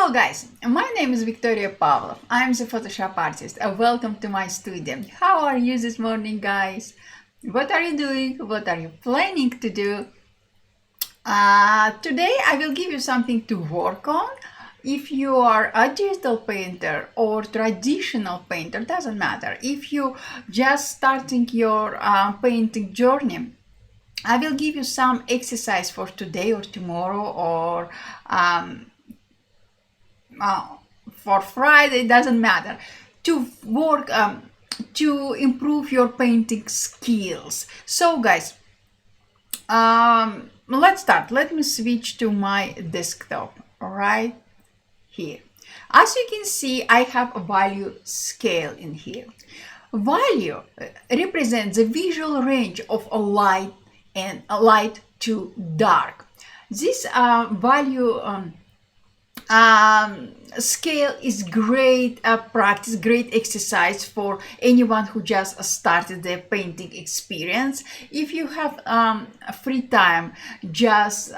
Hello guys, my name is Victoria Pavlov. I'm the Photoshop artist. Welcome to my studio. How are you this morning, guys? What are you doing? What are you planning to do? Today I will give you something to work on. If you are a digital painter or traditional painter, doesn't matter. If you just starting your painting journey, I will give you some exercise for today or tomorrow or for Friday, doesn't matter, to work to improve your painting skills. So guys, let's start. Let me switch to my desktop right here. As you can see, I have a value scale in here. Value represents the visual range of a light and a light to dark. This value scale is great practice, great exercise for anyone who just started their painting experience. If you have free time, just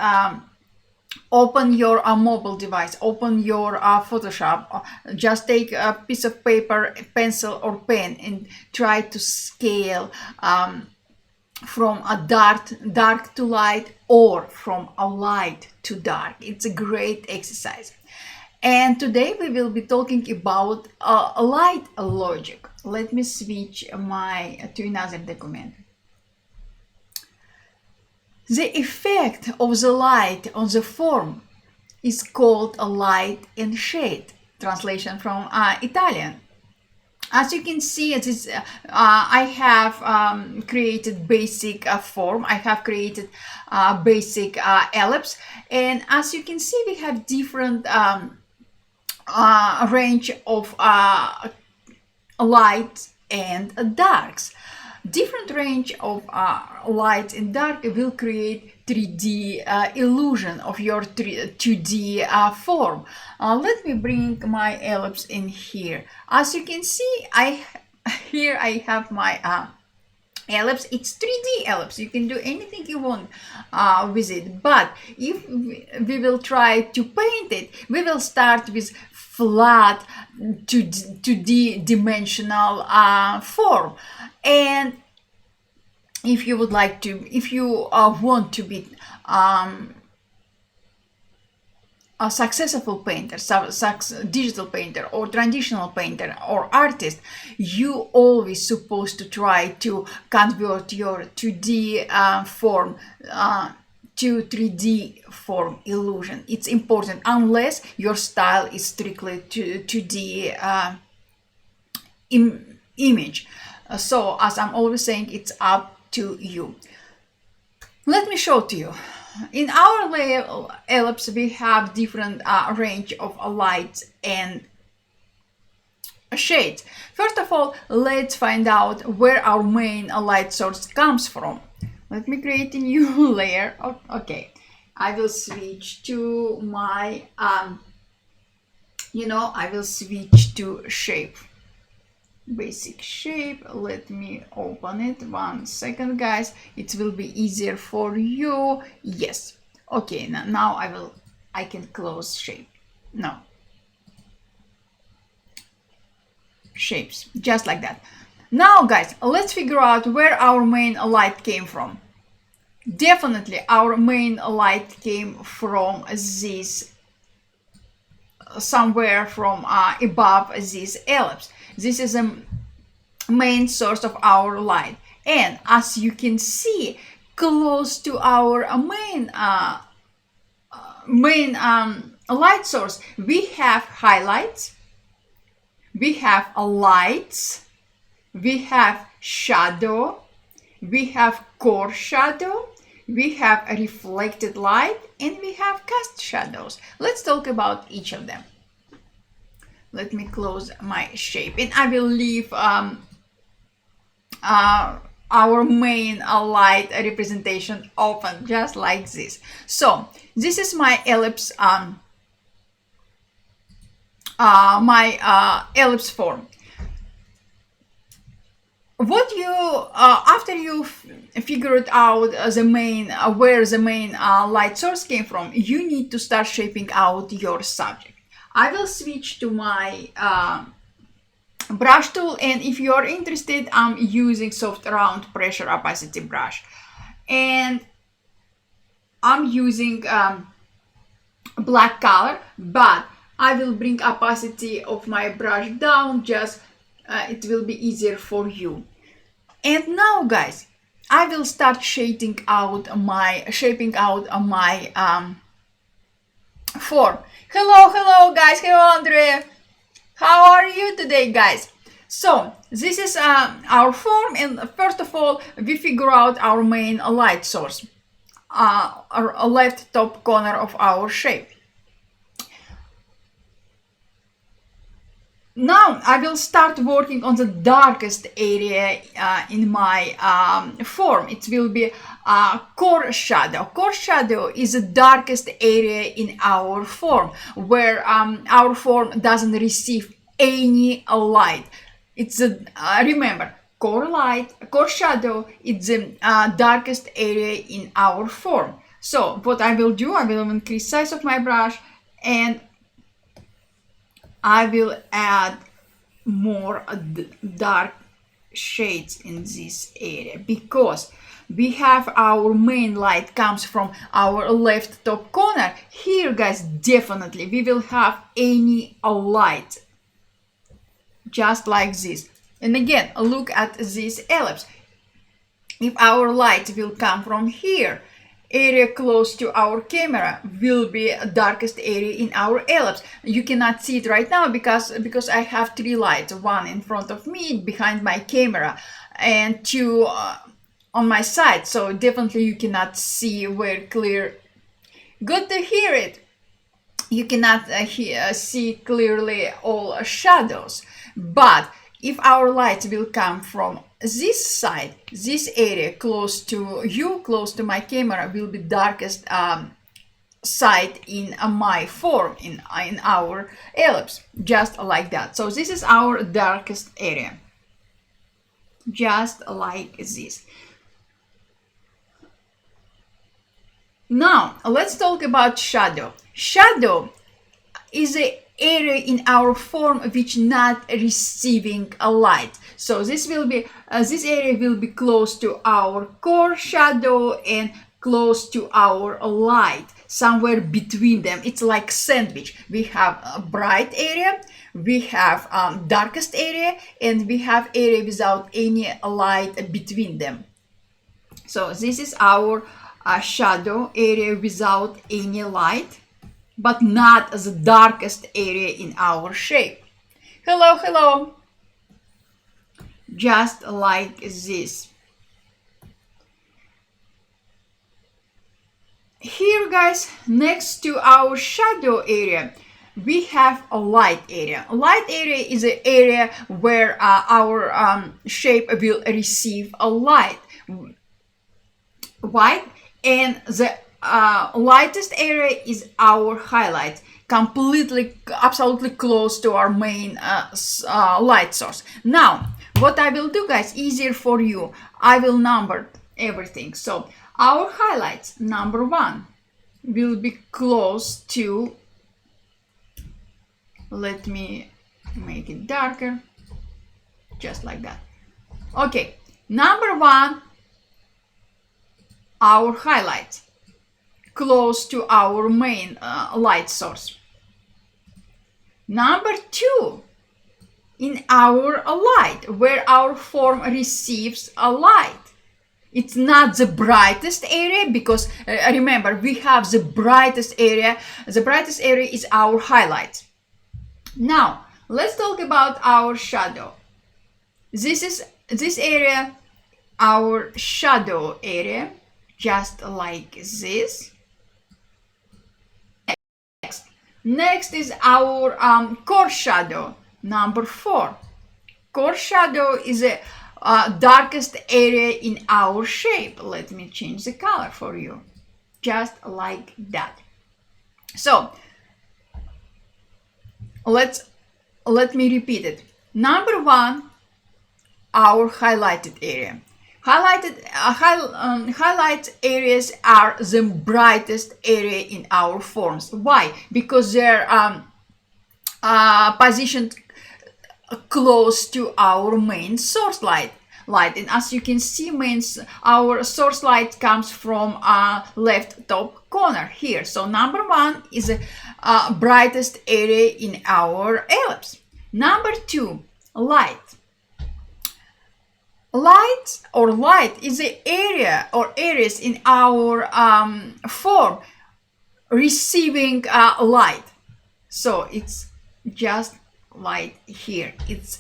open your mobile device, open your Photoshop, just take a piece of paper, pencil or pen and try to scale from a dark to light or from a light to dark. It's a great exercise. And today we will be talking about light logic. Let me switch to another document. The effect of the light on the form is called a light and shade. Translation from Italian. As you can see, I have created basic form. I have created basic ellipse, and as you can see, we have different range of light and darks. Different range of light and dark will create 3D illusion of your 2D form. Let me bring my ellipse in here. As you can see, here I have my ellipse. It's 3D ellipse. You can do anything you want with it. But if we will try to paint it, we will start with flat 2D dimensional form. And if you would like to, if you want to be a successful painter, digital painter or traditional painter or artist, you always supposed to try to convert your 2D form to 3D form illusion. It's important unless your style is strictly 2D image. So as I'm always saying, it's up to you. Let me show to you. In our ellipse, we have different range of lights and shades. First of all, let's find out where our main light source comes from. Let me create a new layer. Okay, I will switch to my, I will switch to shape. Basic shape. Let me open it. 1 second, guys. It will be easier for you. Yes. Okay, now I can close shape. No. Shapes. Just like that. Now, guys, let's figure out where our main light came from. Definitely our main light came from this, somewhere from above this ellipse. This is a main source of our light, and as you can see, close to our main light source, we have highlights, we have lights, we have shadow, we have core shadow, we have reflected light, and we have cast shadows. Let's talk about each of them. Let me close my shape, and I will leave our main light representation open, just like this. So this is my ellipse, ellipse form. What you after you figured out the main where the main light source came from, you need to start shaping out your subject. I will switch to my brush tool, and if you are interested, I'm using soft round pressure opacity brush, and I'm using black color, but I will bring opacity of my brush down, just it will be easier for you. And now guys, I will start shaping out my form. Hello guys, hello Andrea. How are you today, guys? So this is our form, and first of all, we figure out our main light source, our left top corner of our shape. Now I will start working on the darkest area in my form. It will be core shadow. Core shadow is the darkest area in our form, where our form doesn't receive any light. It's remember, core shadow is the darkest area in our form. So what I will do, I will increase size of my brush, and I will add more dark shades in this area, because we have our main light comes from our left top corner. Here guys, definitely we will have any light, just like this. And again, look at this ellipse. If our light will come from here, area close to our camera will be darkest area in our ellipse. You cannot see it right now because I have three lights, one in front of me, behind my camera, and two on my side, so definitely you cannot see very clear. Good to hear it. You cannot see clearly all shadows, but if our light will come from this side, this area close to you, close to my camera, will be darkest side in my form, in our ellipse, just like that. So this is our darkest area, just like this. Now let's talk about shadow. Shadow is an area in our form which not receiving a light. So this will be this area will be close to our core shadow and close to our light, somewhere between them. It's like sandwich. We have a bright area, we have darkest area, and we have area without any light between them. So this is our shadow area without any light, but not the darkest area in our shape. Hello. Just like this. Here guys, next to our shadow area, we have a light area. Light area is an area where our shape will receive a light. White, and the lightest area is our highlight, completely, absolutely close to our main light source. Now, what I will do, guys, easier for you, I will number everything. So our highlights, number 1, will be close to, let me make it darker, just like that. Okay, number 1, our highlight, close to our main light source. Number 2, in our light, where our form receives a light. It's not the brightest area, because remember, we have the brightest area. The brightest area is our highlight. Now, let's talk about our shadow. This area, our shadow area, just like this. Next is our core shadow, number 4. Core shadow is a darkest area in our shape. Let me change the color for you, just like that. So let me repeat it. Number 1, our highlighted area. Highlight areas are the brightest area in our forms. Why? Because they're positioned close to our main source light. And as you can see, our source light comes from left top corner here. So number one is the brightest area in our ellipse. Number two, light. Light is the area or areas in our form receiving light. So it's just light here. It's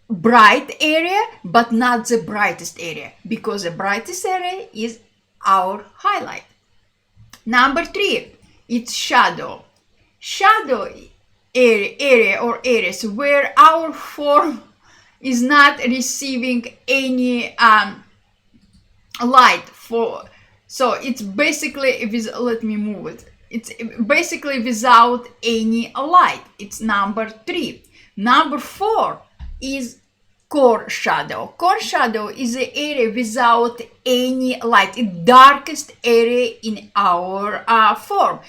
bright area, but not the brightest area, because the brightest area is our highlight. Number three, it's shadow. Shadow area or areas where our form is not receiving any light so it's basically, let me move it. It's basically without any light. It's number three. Number four is core shadow. Core shadow is the area without any light. It's darkest area in our form.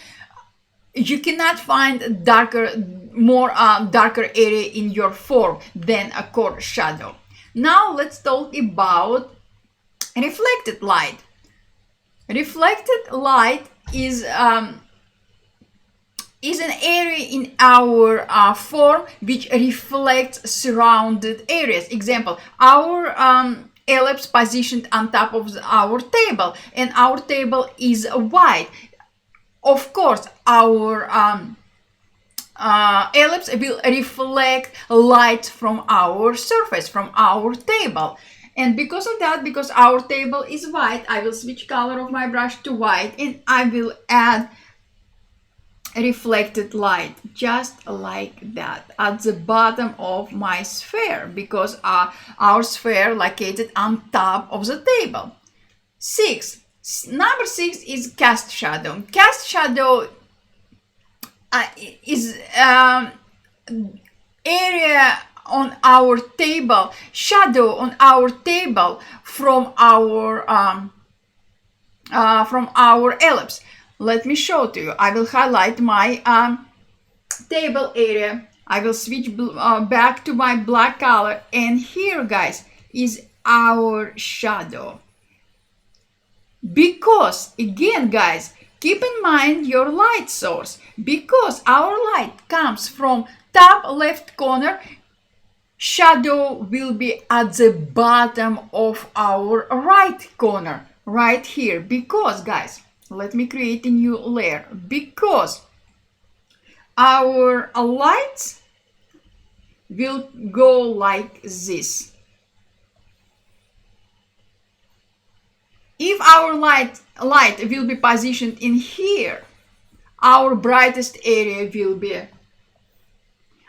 You cannot find more darker area in your form than a core shadow. Now let's talk about reflected light. Reflected light is an area in our form which reflects surrounded areas. Example, our ellipse positioned on top of our table, and our table is white. Of course, our ellipse will reflect light from our surface, from our table. And because of that, because our table is white, I will switch color of my brush to white, and I will add reflected light, just like that, at the bottom of my sphere, because our sphere located on top of the table. Number six is cast shadow. Cast shadow is area on our table, shadow on our table from our ellipse. Let me show to you. I will highlight my table area. I will switch back to my black color, and here, guys, is our shadow. Because again, guys, keep in mind your light source. Because our light comes from top left corner, shadow will be at the bottom of our right corner, right here. Because, guys, let me create a new layer. Because our lights will go like this. If our light will be positioned in here, our brightest area will be,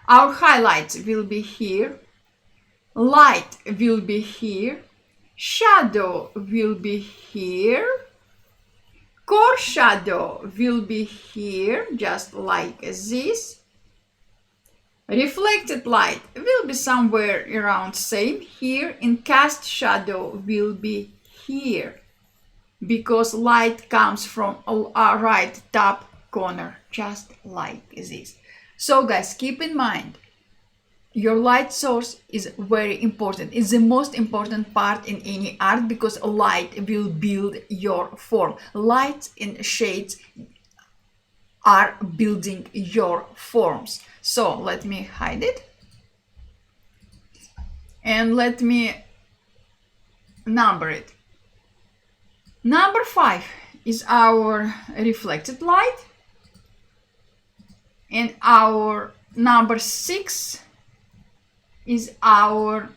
our highlights will be here, light will be here, shadow will be here, core shadow will be here, just like this. Reflected light will be somewhere around same here, and cast shadow will be here, because light comes from our right top corner, just like this. So, guys, keep in mind, your light source is very important. It's the most important part in any art, because light will build your form. Lights and shades are building your forms. So let me hide it, and let me number it. Number 5 is our reflected light, and our number 6 is our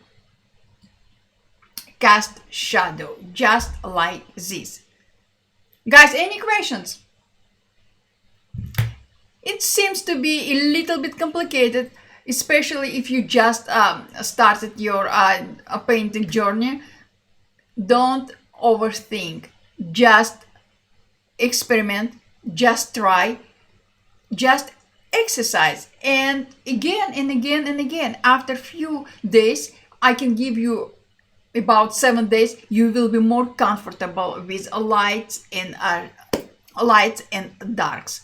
cast shadow, just like this. Guys, any questions? It seems to be a little bit complicated, especially if you just started your painting journey. Don't overthink. Just experiment, just try, just exercise, and again and again and again. After few days, I can give you about 7 days, you will be more comfortable with lights and darks.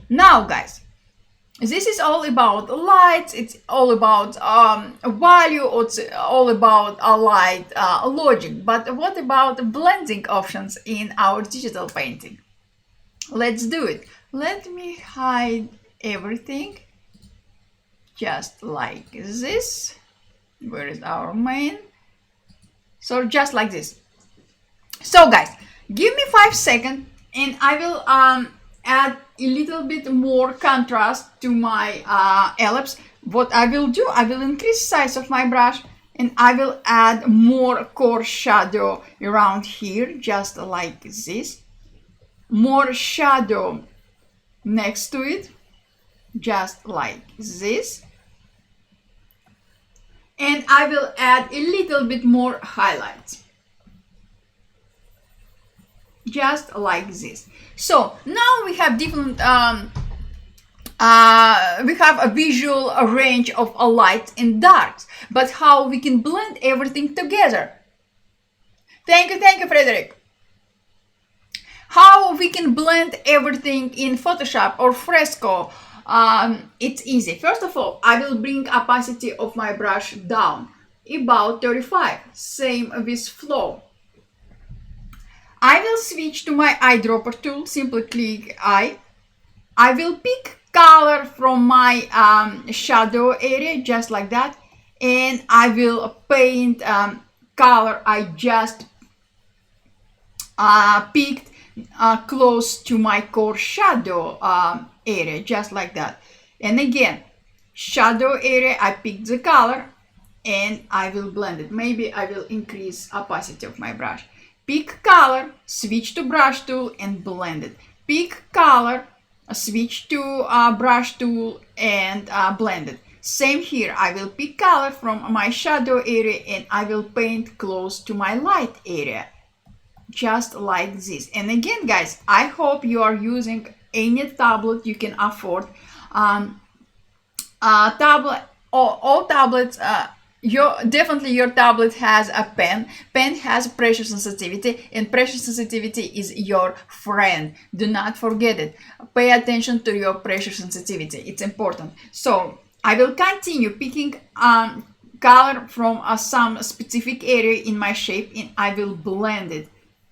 Now, guys, This is all about lights, it's all about value, it's all about a light logic. But what about blending options in our digital painting? Let's do it. Let me hide everything just like this. Where is our main? So just like this. So guys, give me 5 seconds and I will add a little bit more contrast to my ellipse. What I will do, I will increase size of my brush and I will add more coarse shadow around here, just like this. More shadow next to it, just like this. And I will add a little bit more highlights, just like this. So now we have different we have a visual range of light and darks, but how we can blend everything together? Thank you, Frederick. How we can blend everything in Photoshop or Fresco? It's easy. First of all, I will bring opacity of my brush down about 35. Same with flow. I will switch to my eyedropper tool. Simply click eye. I will pick color from my shadow area, just like that, and I will paint color I just picked close to my core shadow area, just like that. And again, shadow area, I pick the color and I will blend it. Maybe I will increase opacity of my brush. Pick color, switch to brush tool and blend it. Pick color, switch to brush tool and blend it. Same here, I will pick color from my shadow area and I will paint close to my light area, just like this. And again, guys, I hope you are using any tablet you can afford. Tablet, all tablets, definitely your tablet has a pen. Pen has pressure sensitivity, and pressure sensitivity is your friend. Do not forget it. Pay attention to your pressure sensitivity. It's important. So I will continue picking color from some specific area in my shape, and I will blend it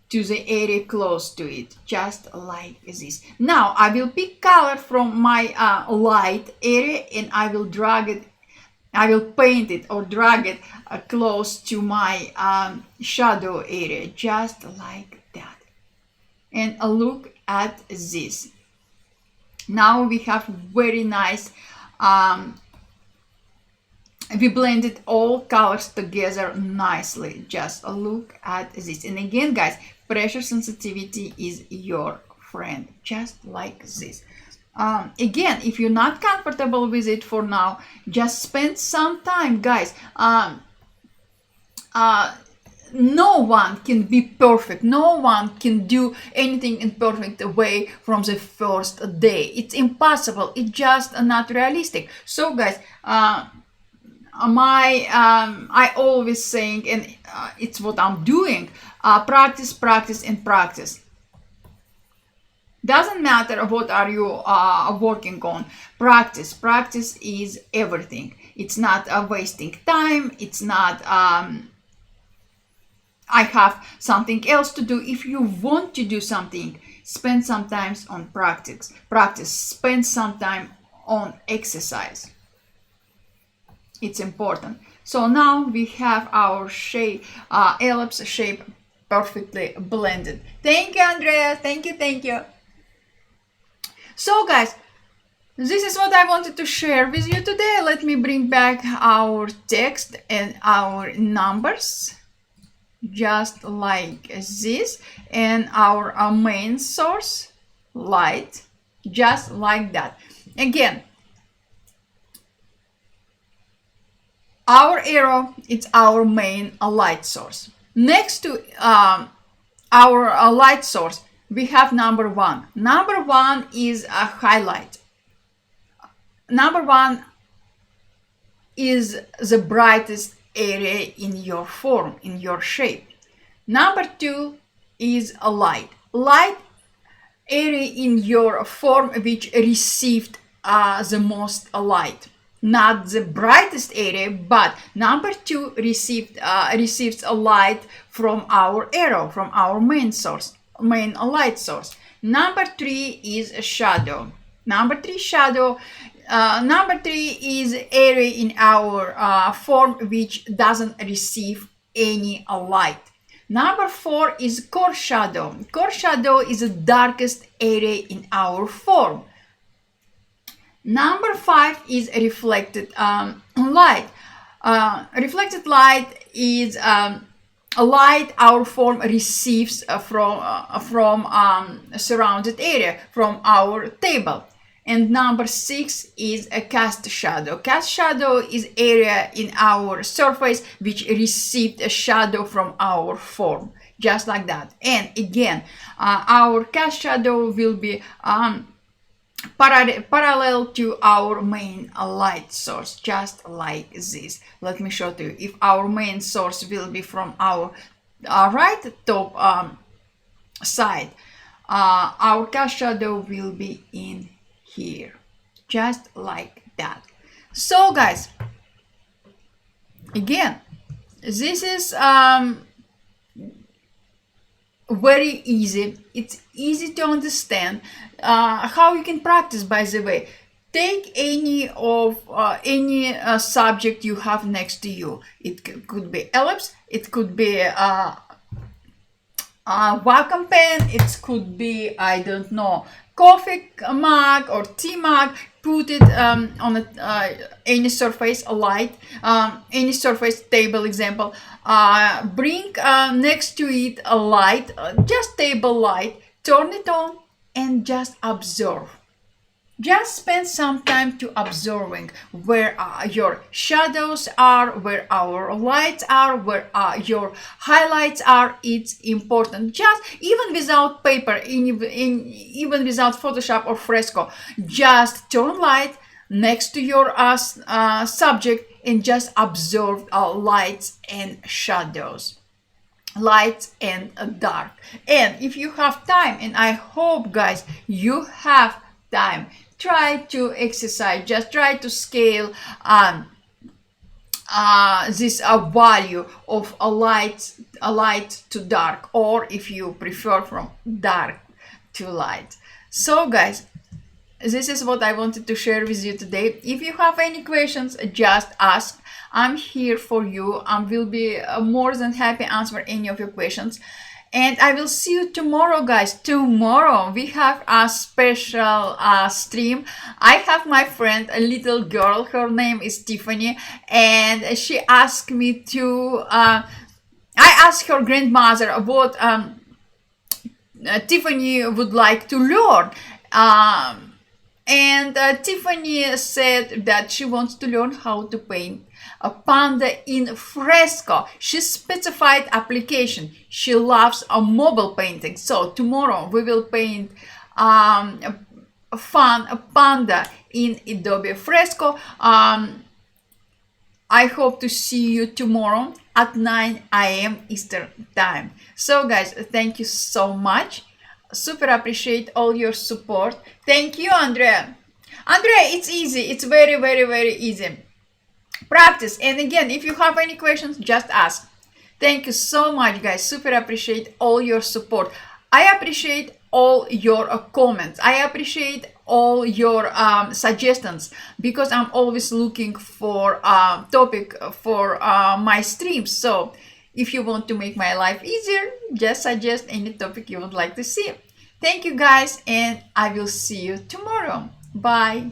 to the area close to it, just like this. Now I will pick color from my light area and I will drag it, I will paint it or drag it close to my shadow area, just like that. And look at this. Now we have very nice, we blended all colors together nicely. Just look at this. And again, guys, pressure sensitivity is your friend, just like this. Again, if you're not comfortable with it for now, just spend some time, guys. No one can be perfect. No one can do anything in perfect way from the first day. It's impossible. It's just not realistic. So, guys, I always saying, and it's what I'm doing, practice, practice, and practice. Doesn't matter what are you working on. Practice is everything. It's not wasting time. It's not I have something else to do. If you want to do something, spend some time on practice. Spend some time on exercise. It's important. So now we have our shape, ellipse shape perfectly blended. Thank you, Andrea. Thank you. So guys, this is what I wanted to share with you today. Let me bring back our text and our numbers, just like this, and our main source, light, just like that. Again, our arrow, it's our main light source. Next to our light source, we have number one. Number one is a highlight. Number one is the brightest area in your form, in your shape. Number two is a light. Light area in your form which received the most light. Not the brightest area, but number 2 receives a light from our arrow, from our main light source. Number 3 is a shadow. Number 3 shadow. Number 3 is area in our form which doesn't receive any light. Number 4 is core shadow. Core shadow is the darkest area in our form. Number 5 is reflected light. Reflected light is a light our form receives from surrounded area, from our table. And number 6 is a cast shadow. Cast shadow is area in our surface which received a shadow from our form, just like that. And again, our cast shadow will be parallel to our main light source, just like this. Let me show you. If our main source will be from our right top side, our cast shadow will be in here, just like that. So guys, again, this is very easy. It's easy to understand. How you can practice, by the way, take any subject you have next to you. It could be ellipse, it could be vacuum pen, it could be, I don't know, coffee mug or tea mug. Put it on any surface, a light, any surface table example. Bring next to it a light, just table light, turn it on and just observe. Just spend some time to observing where your shadows are, where our lights are, where your highlights are. It's important. Just even without paper, even without Photoshop or Fresco, just turn light next to your subject and just observe lights and shadows, light and dark. And if you have time, and I hope guys you have time, try to exercise, just try to scale this value of a light to dark, or if you prefer from dark to light. So guys, this is what I wanted to share with you today. If you have any questions, just ask. I'm here for you. I will be more than happy to answer any of your questions. And I will see you tomorrow, guys. Tomorrow we have a special stream. I have my friend, a little girl. Her name is Tiffany, and she asked me to. I asked her grandmother what Tiffany would like to learn. And Tiffany said that she wants to learn how to paint a panda in fresco. She specified application. She loves a mobile painting. So tomorrow we will paint a panda in Adobe Fresco. I hope to see you tomorrow at 9 a.m. Eastern time. So guys, thank you so much. Super appreciate all your support. Thank you, Andrea. Andrea, it's easy. It's very, very, very easy. Practice. And again, if you have any questions, just ask. Thank you so much, guys. Super appreciate all your support. I appreciate all your comments. I appreciate all your suggestions, because I'm always looking for a topic for my streams. So if you want to make my life easier, just suggest any topic you would like to see. Thank you guys, and I will see you tomorrow. Bye.